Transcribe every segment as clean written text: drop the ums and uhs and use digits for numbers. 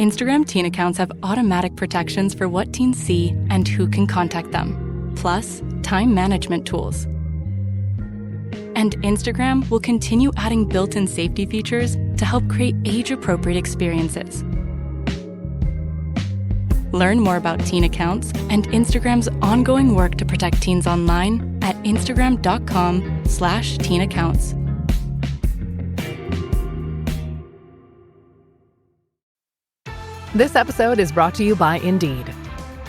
Instagram teen accounts have automatic protections for what teens see and who can contact them, plus time management tools. And Instagram will continue adding built-in safety features to help create age-appropriate experiences. Learn more about teen accounts and Instagram's ongoing work to protect teens online at instagram.com/teenaccounts. This episode is brought to you by Indeed.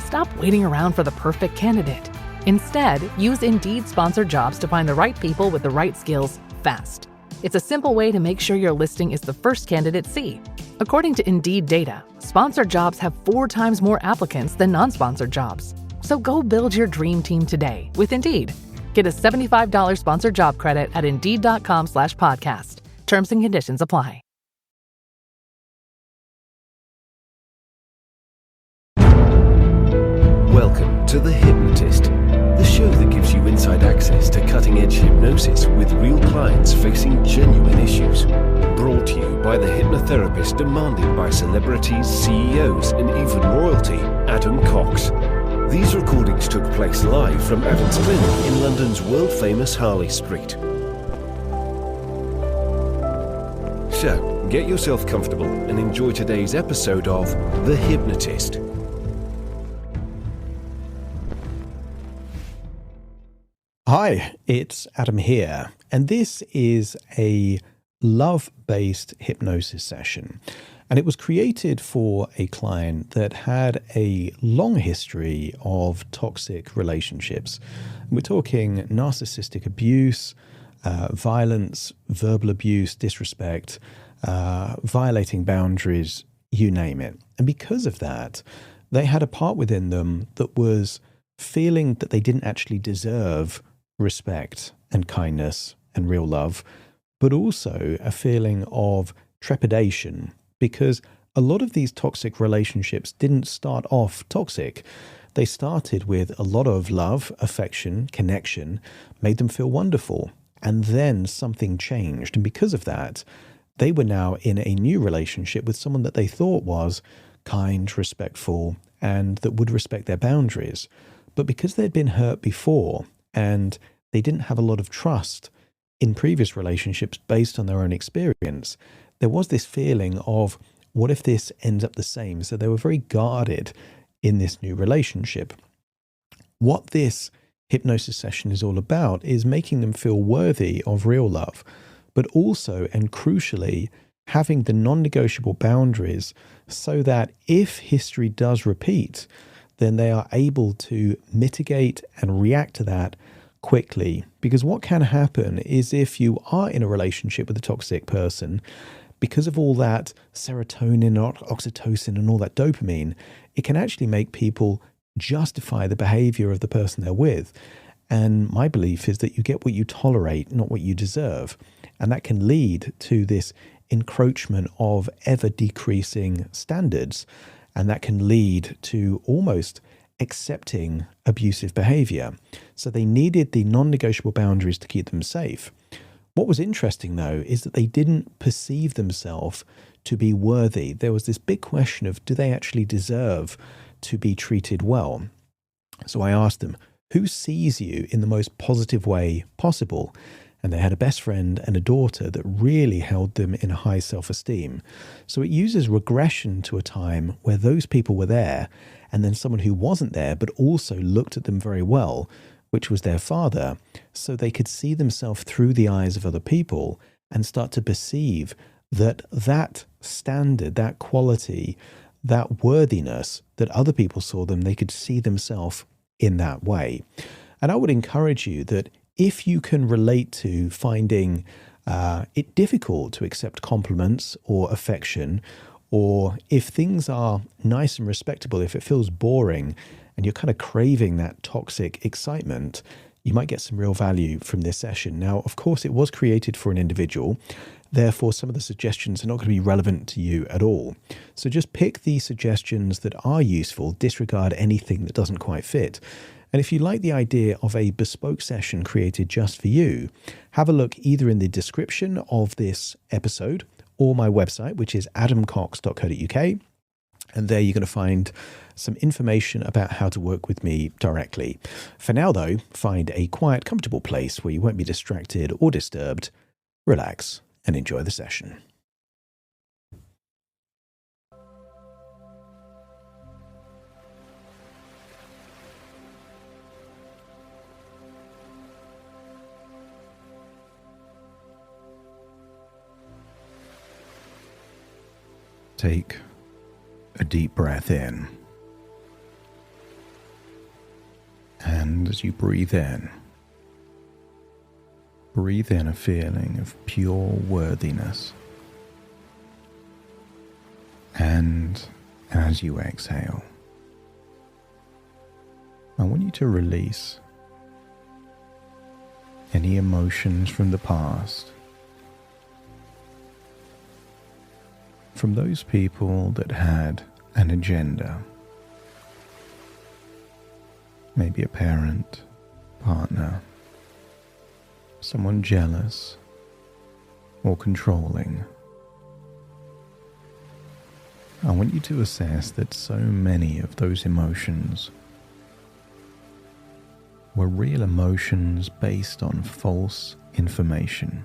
Stop waiting around for the perfect candidate. Instead, use Indeed sponsored jobs to find the right people with the right skills fast. It's a simple way to make sure your listing is the first candidates see. According to Indeed data, sponsored jobs have 4 times more applicants than non-sponsored jobs. So go build your dream team today with Indeed. Get a $75 sponsored job credit at Indeed.com/podcast. Terms and conditions apply. Welcome to The Hypnotist, the show that gives you inside access to cutting-edge hypnosis with real clients facing genuine issues. Brought to you by the hypnotherapist demanded by celebrities, CEOs, and even royalty, Adam Cox. These recordings took place live from Adam's clinic in London's world-famous Harley Street. So, get yourself comfortable and enjoy today's episode of The Hypnotist. Hi, it's Adam here, and this is a love-based hypnosis session. And it was created for a client that had a long history of toxic relationships. We're talking narcissistic abuse, violence, verbal abuse, disrespect, violating boundaries, you name it. And because of that, they had a part within them that was feeling that they didn't actually deserve respect and kindness and real love, but also a feeling of trepidation, because a lot of these toxic relationships didn't start off toxic. They started with a lot of love, affection, connection, made them feel wonderful, and then something changed. And because of that, they were now in a new relationship with someone that they thought was kind, respectful, and that would respect their boundaries. But because they'd been hurt before, and they didn't have a lot of trust in previous relationships based on their own experience, there was this feeling of, what if this ends up the same? So they were very guarded in this new relationship. What this hypnosis session is all about is making them feel worthy of real love, but also, and crucially, having the non-negotiable boundaries so that if history does repeat, then they are able to mitigate and react to that quickly. Because what can happen is, if you are in a relationship with a toxic person, because of all that serotonin, oxytocin, and all that dopamine, it can actually make people justify the behavior of the person they're with. And my belief is that you get what you tolerate, not what you deserve. And that can lead to this encroachment of ever decreasing standards. And that can lead to almost accepting abusive behavior. So they needed the non-negotiable boundaries to keep them safe. What was interesting, though, is that they didn't perceive themselves to be worthy. There was this big question of, do they actually deserve to be treated well? So I asked them, who sees you in the most positive way possible? And they had a best friend and a daughter that really held them in high self-esteem. So it uses regression to a time where those people were there, and then someone who wasn't there but also looked at them very well, which was their father, so they could see themselves through the eyes of other people and start to perceive that that standard, that quality, that worthiness that other people saw them, they could see themselves in that way. And I would encourage you that if you can relate to finding it difficult to accept compliments or affection, or if things are nice and respectable, if it feels boring and you're kind of craving that toxic excitement, you might get some real value from this session. Now, of course, it was created for an individual. Therefore, some of the suggestions are not going to be relevant to you at all. So just pick the suggestions that are useful, disregard anything that doesn't quite fit. And if you like the idea of a bespoke session created just for you, have a look either in the description of this episode or my website, which is adamcox.co.uk. And there you're going to find some information about how to work with me directly. For now, though, find a quiet, comfortable place where you won't be distracted or disturbed. Relax and enjoy the session. Take a deep breath in. And as you breathe in a feeling of pure worthiness. And as you exhale, I want you to release any emotions from the past, from those people that had an agenda. Maybe a parent, partner, someone jealous or controlling. I want you to assess that so many of those emotions were real emotions based on false information.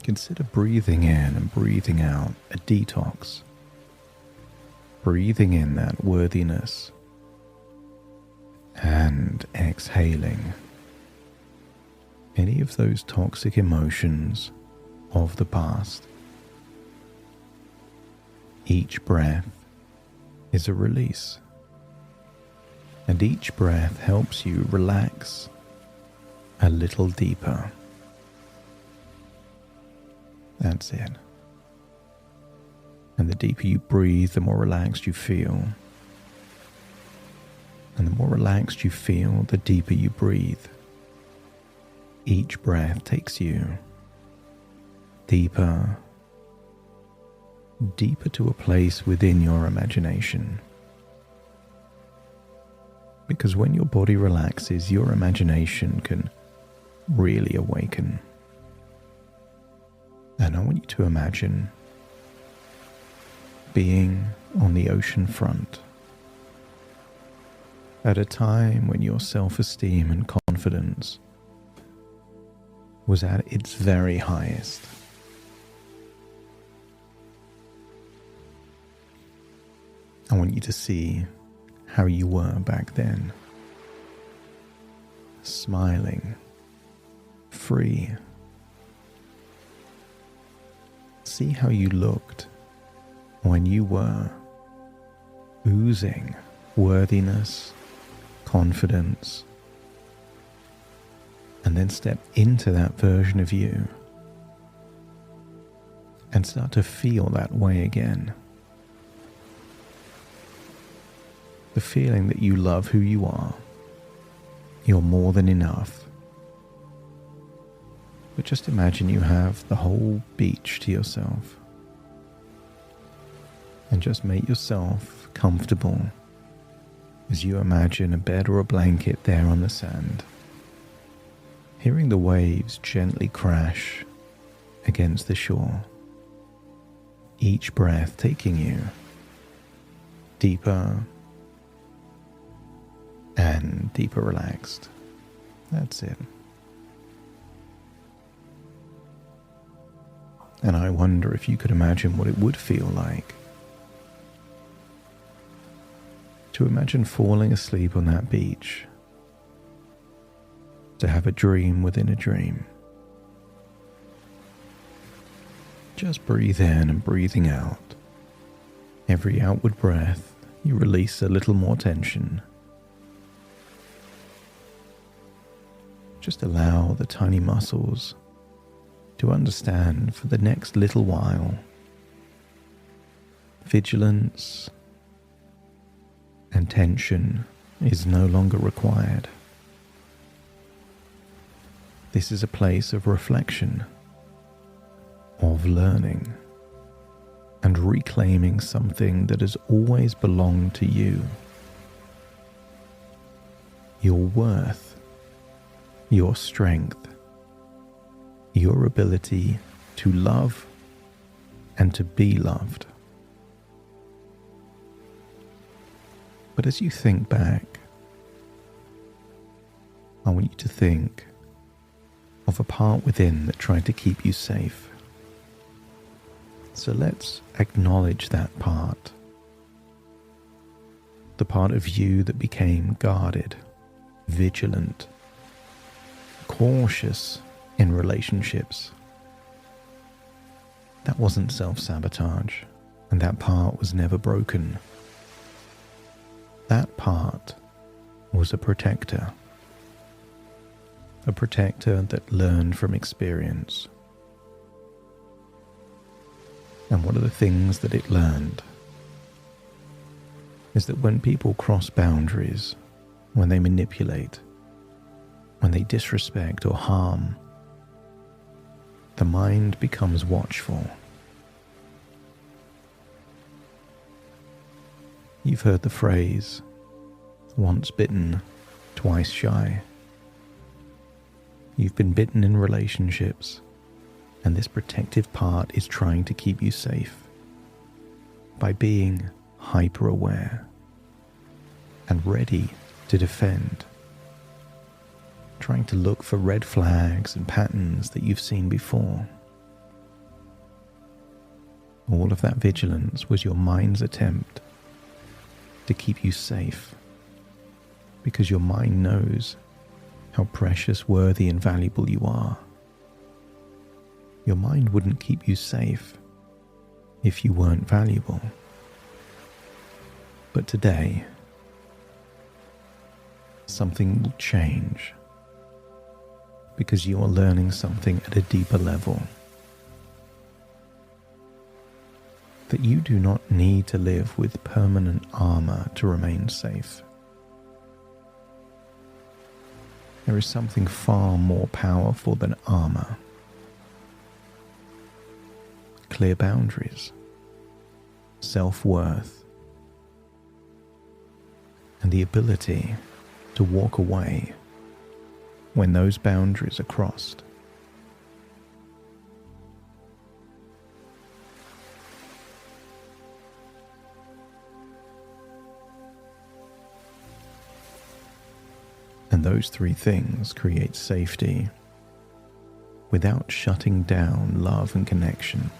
Consider breathing in and breathing out a detox. Breathing in that worthiness and exhaling any of those toxic emotions of the past. Each breath is a release, and each breath helps you relax a little deeper. That's it. And the deeper you breathe, the more relaxed you feel. And the more relaxed you feel, the deeper you breathe. Each breath takes you deeper, deeper to a place within your imagination. Because when your body relaxes, your imagination can really awaken. And I want you to imagine being on the oceanfront at a time when your self-esteem and confidence was at its very highest. I want you to see how you were back then. Smiling, free. See how you looked when you were oozing worthiness, confidence, and then step into that version of you and start to feel that way again. The feeling that you love who you are, you're more than enough. But just imagine you have the whole beach to yourself. And just make yourself comfortable as you imagine a bed or a blanket there on the sand, hearing the waves gently crash against the shore, each breath taking you deeper and deeper relaxed. That's it. And I wonder if you could imagine what it would feel like to imagine falling asleep on that beach, to have a dream within a dream. Just breathe in and breathing out. Every outward breath, you release a little more tension. Just allow the tiny muscles to understand for the next little while. Vigilance and tension is no longer required. This is a place of reflection, of learning, and reclaiming something that has always belonged to you. Your worth, your strength, your ability to love and to be loved. But as you think back, I want you to think of a part within that tried to keep you safe. So let's acknowledge that part. The part of you that became guarded, vigilant, cautious in relationships. That wasn't self-sabotage, and that part was never broken. That part was a protector that learned from experience. And one of the things that it learned is that when people cross boundaries, when they manipulate, when they disrespect or harm, the mind becomes watchful. You've heard the phrase, once bitten, twice shy. You've been bitten in relationships, and this protective part is trying to keep you safe by being hyper-aware and ready to defend, trying to look for red flags and patterns that you've seen before. All of that vigilance was your mind's attempt to keep you safe, because your mind knows how precious, worthy, and valuable you are. Your mind wouldn't keep you safe if you weren't valuable. But today, something will change, because you are learning something at a deeper level. That you do not need to live with permanent armor to remain safe. There is something far more powerful than armor. Clear boundaries, self-worth, and the ability to walk away when those boundaries are crossed. And those three things create safety without shutting down love and connection.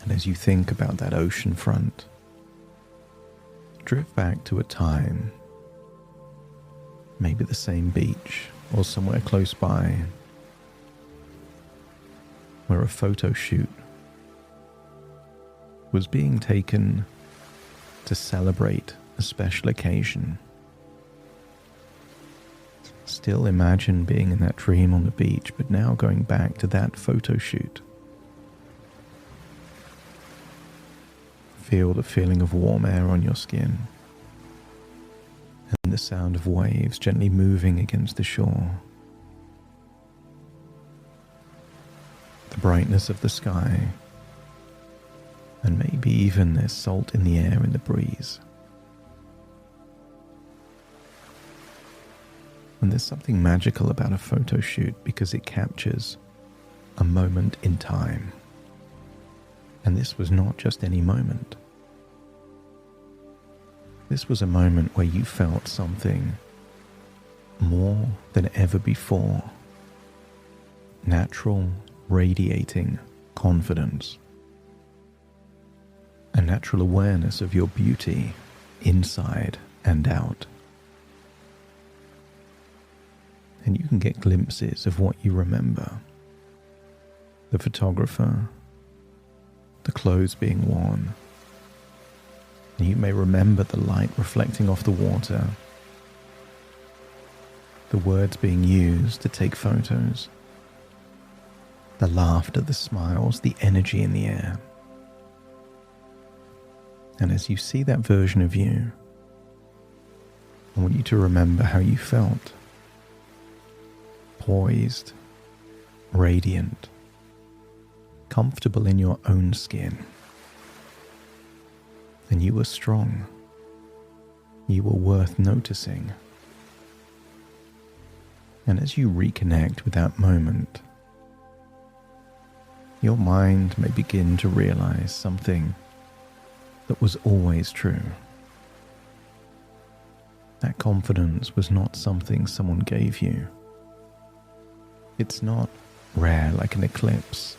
And as you think about that oceanfront, drift back to a time, maybe the same beach or somewhere close by, where a photo shoot was being taken to celebrate a special occasion. Still imagine being in that dream on the beach, but now going back to that photo shoot. Feel the feeling of warm air on your skin and the sound of waves gently moving against the shore. The brightness of the sky, and maybe even there's salt in the air in the breeze. And there's something magical about a photo shoot because it captures a moment in time. And this was not just any moment. This was a moment where you felt something more than ever before. Natural, radiating confidence. A natural awareness of your beauty inside and out. And you can get glimpses of what you remember. The photographer, the clothes being worn. And you may remember the light reflecting off the water, the words being used to take photos, the laughter, the smiles, the energy in the air. And as you see that version of you, I want you to remember how you felt. Poised, radiant, comfortable in your own skin. And you were strong. You were worth noticing. And as you reconnect with that moment, your mind may begin to realize something that was always true. That confidence was not something someone gave you. It's not rare like an eclipse,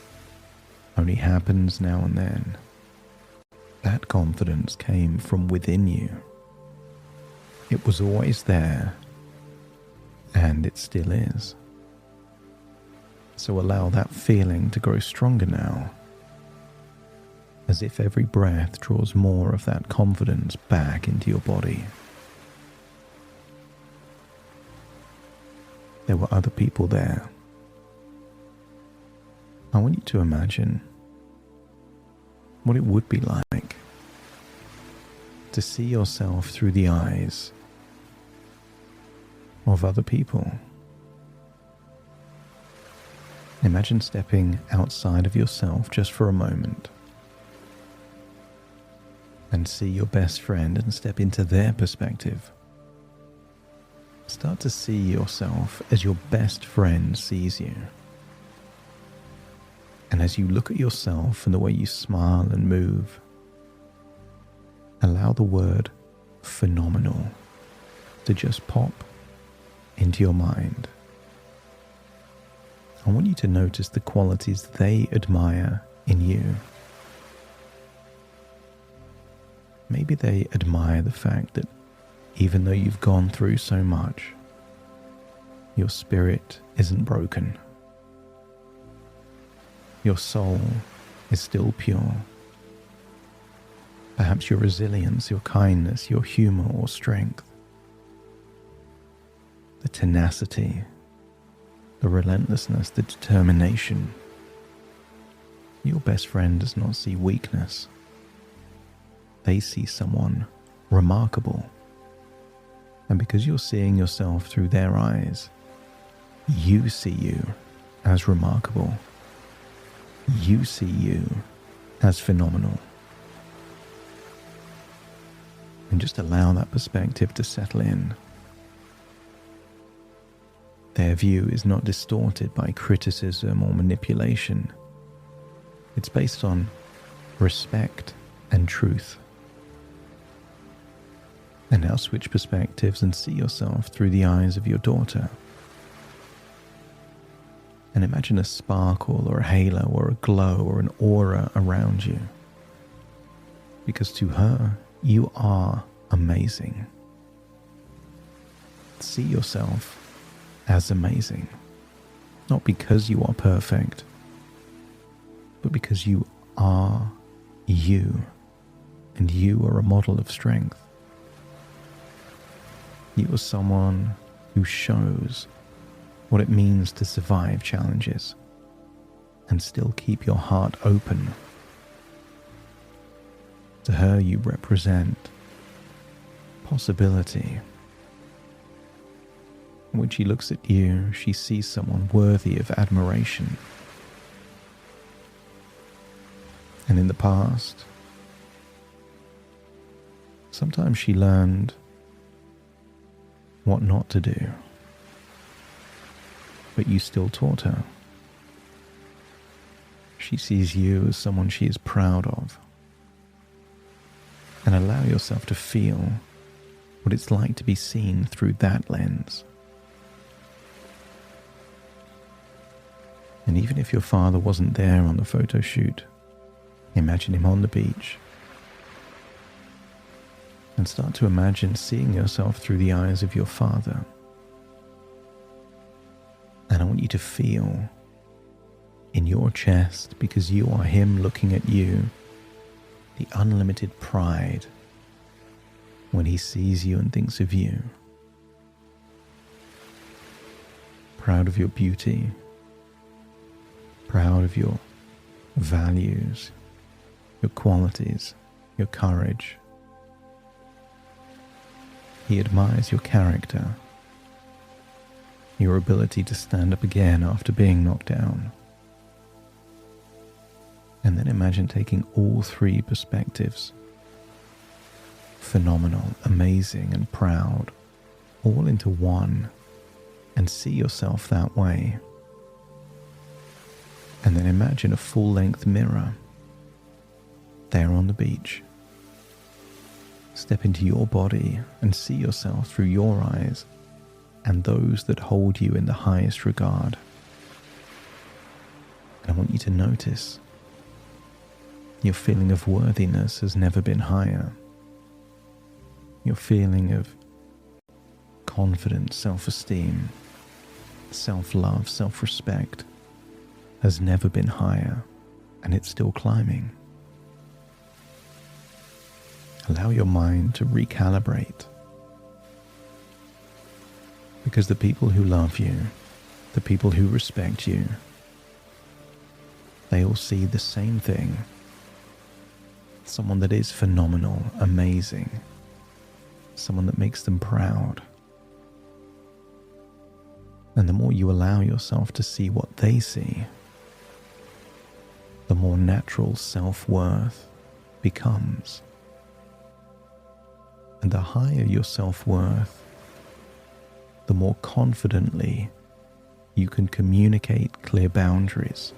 only happens now and then. That confidence came from within you. It was always there, and it still is. So allow that feeling to grow stronger now, as if every breath draws more of that confidence back into your body. There were other people there. I want you to imagine what it would be like to see yourself through the eyes of other people. Imagine stepping outside of yourself just for a moment and see your best friend and step into their perspective. Start to see yourself as your best friend sees you. And as you look at yourself and the way you smile and move, allow the word phenomenal to just pop into your mind. I want you to notice the qualities they admire in you. Maybe they admire the fact that even though you've gone through so much, your spirit isn't broken. Your soul is still pure. Perhaps your resilience, your kindness, your humor or strength, the tenacity, the relentlessness, the determination. Your best friend does not see weakness. They see someone remarkable. And because you're seeing yourself through their eyes, you see you as remarkable. You see you as phenomenal. And just allow that perspective to settle in. Their view is not distorted by criticism or manipulation. It's based on respect and truth. And now switch perspectives and see yourself through the eyes of your daughter. And imagine a sparkle or a halo or a glow or an aura around you. Because to her, you are amazing. See yourself as amazing. Not because you are perfect, but because you are you. And you are a model of strength. You are someone who shows what it means to survive challenges and still keep your heart open. To her, you represent possibility. When she looks at you, she sees someone worthy of admiration. And in the past, sometimes she learned what not to do. But you still taught her. She sees you as someone she is proud of. And allow yourself to feel what it's like to be seen through that lens. And even if your father wasn't there on the photo shoot, imagine him on the beach. And start to imagine seeing yourself through the eyes of your father. And I want you to feel in your chest, because you are him looking at you, the unlimited pride when he sees you and thinks of you. Proud of your beauty, proud of your values, your qualities, your courage. He admires your character, your ability to stand up again after being knocked down. And then imagine taking all three perspectives, phenomenal, amazing, and proud, all into one, and see yourself that way. And then imagine a full-length mirror there on the beach, Step into your body and see yourself through your eyes and those that hold you in the highest regard. And I want you to notice your feeling of worthiness has never been higher. Your feeling of confidence, self-esteem, self-love, self-respect has never been higher, and it's still climbing. Allow your mind to recalibrate, because the people who love you, the people who respect you, they all see the same thing. Someone that is phenomenal, amazing, someone that makes them proud. And the more you allow yourself to see what they see, the more natural self-worth becomes. And the higher your self-worth, the more confidently you can communicate clear boundaries.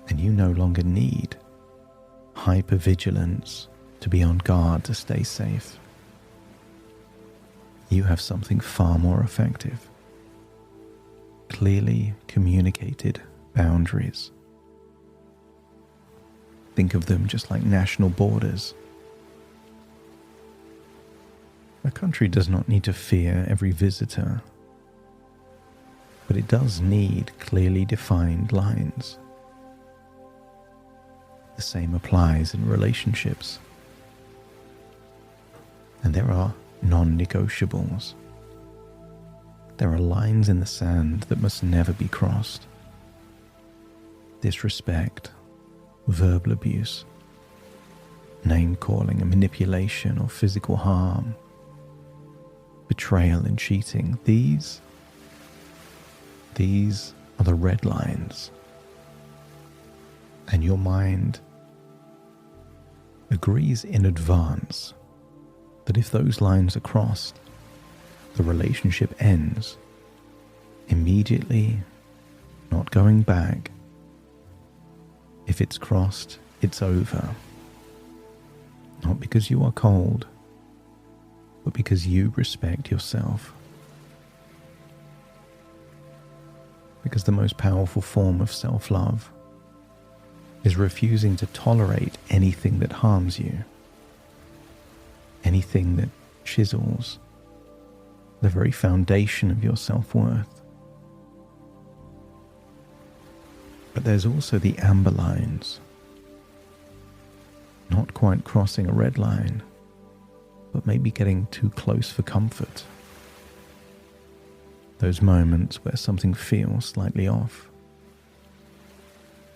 And you no longer need hyper-vigilance to be on guard to stay safe. You have something far more effective. Clearly communicated boundaries. Think of them just like national borders. A country does not need to fear every visitor, but it does need clearly defined lines. The same applies in relationships. And there are non-negotiables. There are lines in the sand that must never be crossed. Disrespect, verbal abuse, name-calling and manipulation or physical harm, betrayal and cheating. These are the red lines. And your mind agrees in advance that if those lines are crossed, the relationship ends immediately, not going back. If it's crossed, it's over. Not because you are cold, but because you respect yourself. Because the most powerful form of self-love is refusing to tolerate anything that harms you, anything that chisels the very foundation of your self-worth. But there's also the amber lines, not quite crossing a red line, but maybe getting too close for comfort. Those moments where something feels slightly off.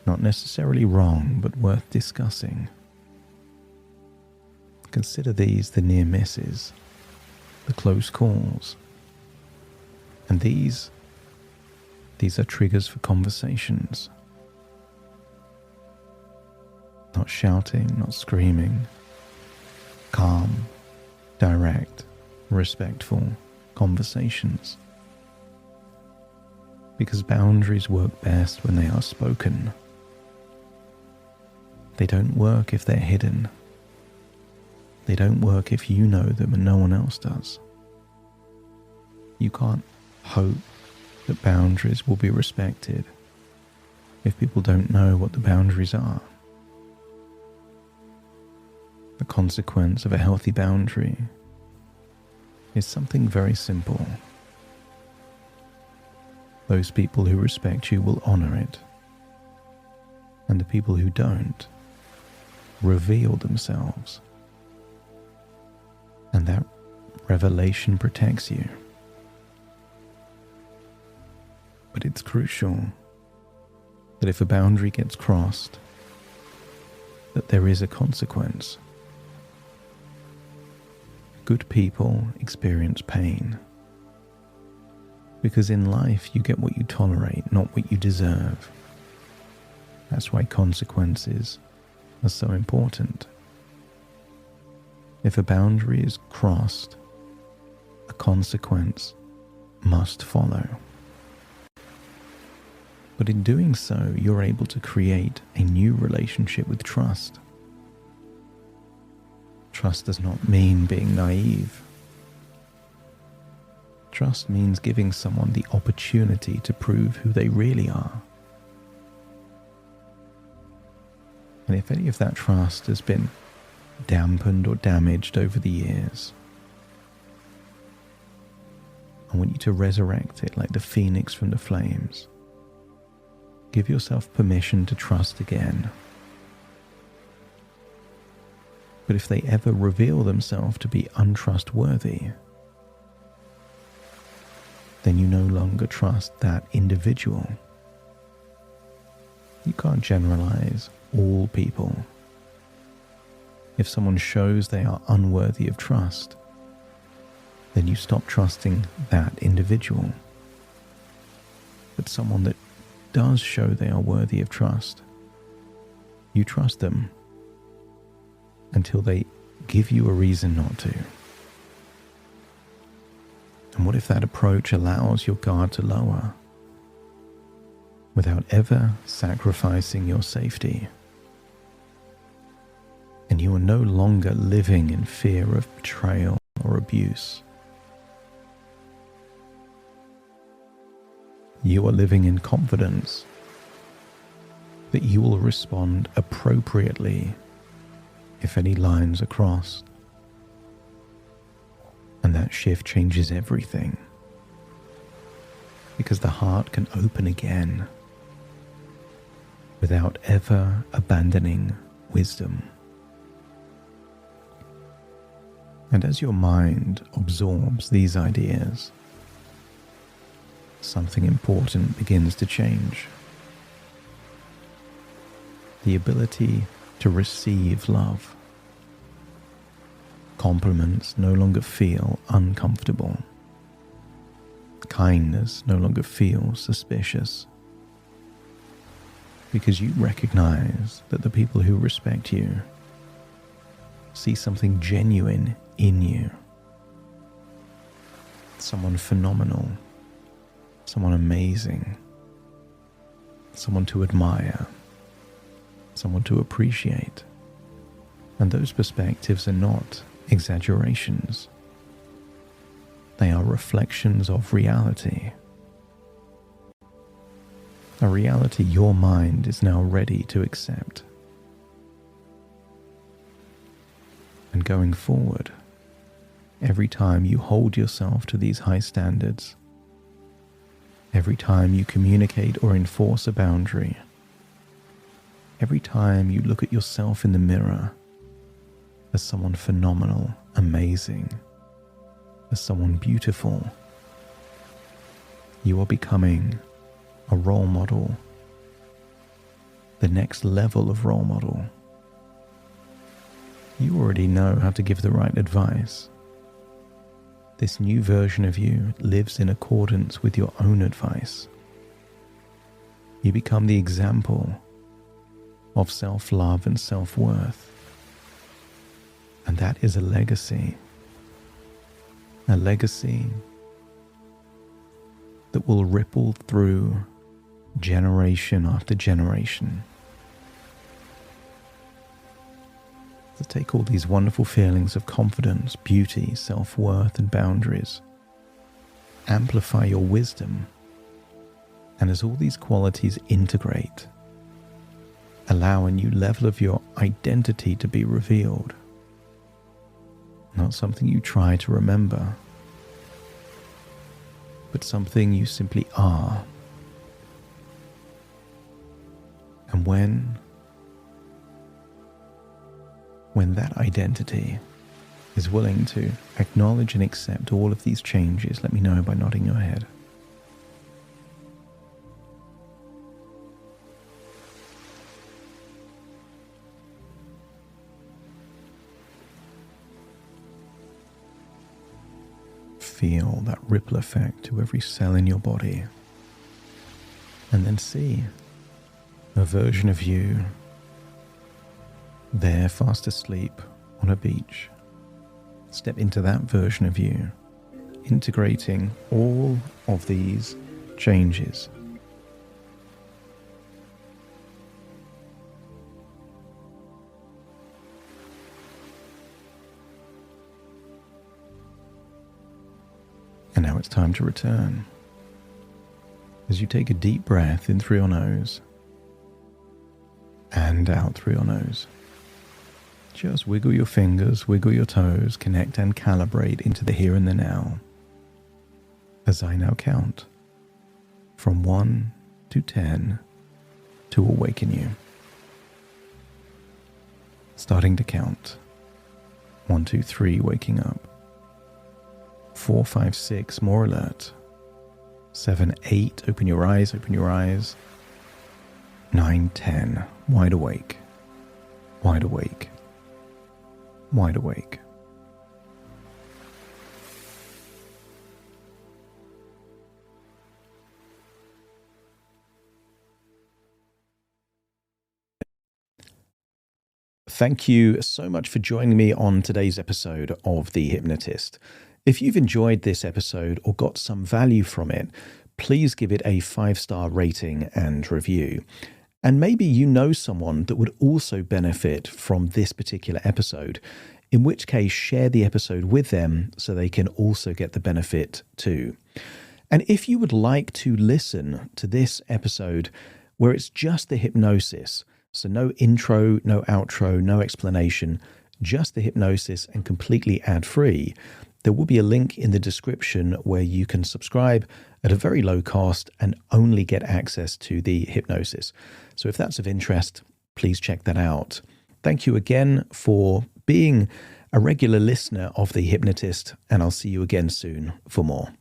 Not necessarily wrong, but worth discussing. Consider these the near misses, the close calls. And these are triggers for conversations. Not shouting, not screaming. Calm, direct, respectful conversations. Because boundaries work best when they are spoken. They don't work if they're hidden. They don't work if you know them and no one else does. You can't hope that boundaries will be respected if people don't know what the boundaries are. The consequence of a healthy boundary is something very simple. Those people who respect you will honor it, and the people who don't reveal themselves, and that revelation protects you. But it's crucial that if a boundary gets crossed, that there is a consequence. Good people experience pain, because in life you get what you tolerate, not what you deserve. That's why consequences are so important. If a boundary is crossed, a consequence must follow. But in doing so, you're able to create a new relationship with trust. Trust does not mean being naive. Trust means giving someone the opportunity to prove who they really are. And if any of that trust has been dampened or damaged over the years, I want you to resurrect it like the phoenix from the flames. Give yourself permission to trust again. But if they ever reveal themselves to be untrustworthy, then you no longer trust that individual. You can't generalize all people. If someone shows they are unworthy of trust, then you stop trusting that individual. But someone that does show they are worthy of trust, you trust them until they give you a reason not to. And what if that approach allows your guard to lower without ever sacrificing your safety? And you are no longer living in fear of betrayal or abuse. You are living in confidence that you will respond appropriately if any lines are crossed. And that shift changes everything, because the heart can open again without ever abandoning wisdom. And as your mind absorbs these ideas, something important begins to change. The ability to receive love. Compliments no longer feel uncomfortable. Kindness no longer feels suspicious. Because you recognize that the people who respect you see something genuine in you. Someone phenomenal. Someone amazing. Someone to admire. Someone to appreciate. And those perspectives are not exaggerations. They are reflections of reality. A reality your mind is now ready to accept. And going forward, every time you hold yourself to these high standards, every time you communicate or enforce a boundary, every time you look at yourself in the mirror as someone phenomenal, amazing, as someone beautiful, you are becoming a role model, the next level of role model. You already know how to give the right advice. This new version of you lives in accordance with your own advice. You become the example of self-love and self-worth. And that is a legacy that will ripple through generation after generation. To take all these wonderful feelings of confidence, beauty, self-worth, and boundaries, amplify your wisdom, and as all these qualities integrate, allow a new level of your identity to be revealed. Not something you try to remember, but something you simply are. And when that identity is willing to acknowledge and accept all of these changes, let me know by nodding your head. Feel that ripple effect to every cell in your body, and then see a version of you there fast asleep on a beach. Step into that version of you, integrating all of these changes. And now it's time to return. As you take a deep breath in through your nose and out through your nose. Just wiggle your fingers, wiggle your toes, connect and calibrate into the here and the now. As I now count from 1 to 10 to awaken you. Starting to count. 1, 2, 3, waking up. 4, 5, 6, more alert. 7, 8, open your eyes, open your eyes. 9, 10, wide awake, wide awake, wide awake. Thank you so much for joining me on today's episode of The Hypnotist. If you've enjoyed this episode or got some value from it, please give it a 5-star rating and review. And maybe you know someone that would also benefit from this particular episode, in which case share the episode with them so they can also get the benefit too. And if you would like to listen to this episode where it's just the hypnosis, so no intro, no outro, no explanation, just the hypnosis and completely ad-free, there will be a link in the description where you can subscribe at a very low cost and only get access to the hypnosis. So if that's of interest, please check that out. Thank you again for being a regular listener of The Hypnotist, and I'll see you again soon for more.